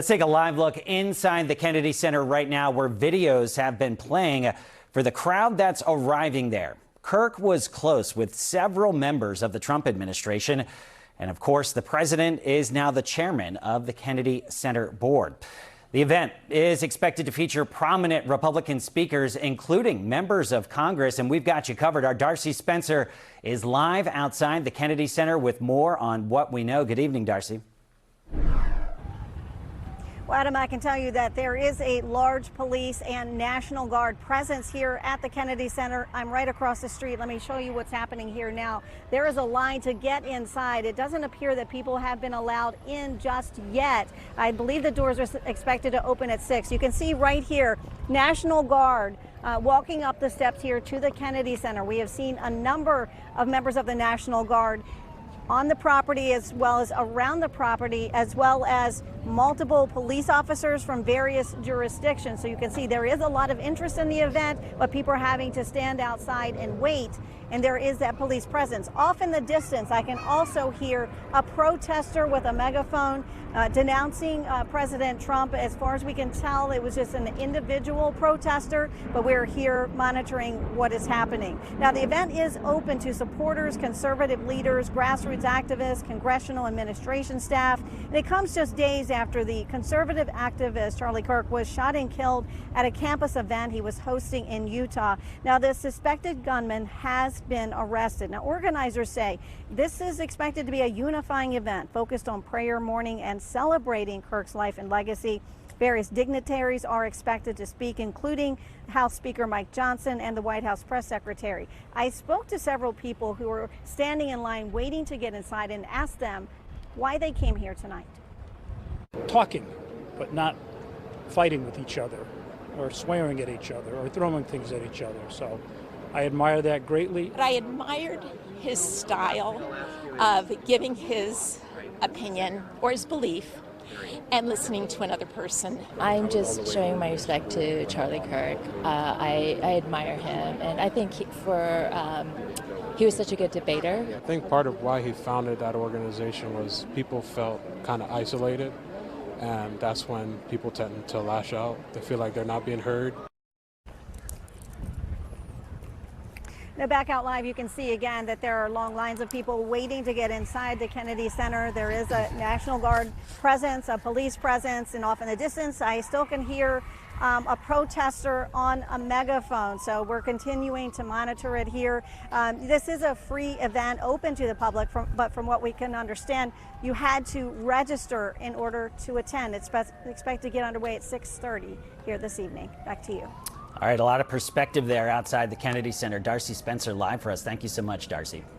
Let's take a live look inside the Kennedy Center right now, where videos have been playing for the crowd that's arriving there. Kirk was close with several members of the Trump administration. And of course, the president is now the chairman of the Kennedy Center board. The event is expected to feature prominent Republican speakers, including members of Congress. And we've got you covered. Our Darcy Spencer is live outside the Kennedy Center with more on what we know. Good evening, Darcy. Well, Adam, I can tell you that there is a large police and National Guard presence here at the Kennedy Center. I'm right across the street. Let me show you what's happening here now. There is a line to get inside. It doesn't appear that people have been allowed in just yet. I believe the doors are expected to open at 6. You can see right here, National Guard walking up the steps here to the Kennedy Center. We have seen a number of members of the National Guard on the property, as well as around the property, as well as multiple police officers from various jurisdictions. So you can see there is a lot of interest in the event, but people are having to stand outside and wait. And there is that police presence. Off in the distance, I can also hear a protester with a megaphone denouncing President Trump. As far as we can tell, it was just an individual protester, but we're here monitoring what is happening. Now, the event is open to supporters, conservative leaders, grassroots activists, congressional administration staff. And it comes just days after the conservative activist Charlie Kirk was shot and killed at a campus event he was hosting in Utah. Now, the suspected gunman has been arrested. Now, organizers say this is expected to be a unifying event focused on prayer, mourning, and celebrating Kirk's life and legacy. Various dignitaries are expected to speak, including House Speaker Mike Johnson and the White House press secretary. I spoke to several people who were standing in line waiting to get inside and asked them why they came here tonight. Talking, but not fighting with each other or swearing at each other or throwing things at each other. So I admire that greatly. I admired his style of giving his opinion or his belief and listening to another person. I'm just showing my respect to Charlie Kirk. I admire him, and I think he was such a good debater. I think part of why he founded that organization was people felt kind of isolated, and that's when people tend to lash out. They feel like they're not being heard. Now, back out live, you can see again that there are long lines of people waiting to get inside the Kennedy Center. There is a National Guard presence, a police presence, and off in the distance, I still can hear a protester on a megaphone. So we're continuing to monitor it here. This is a free event open to the public, but from what we can understand, you had to register in order to attend. It's expected to get underway at 6:30 here this evening. Back to you. All right, a lot of perspective there outside the Kennedy Center. Darcy Spencer live for us. Thank you so much, Darcy.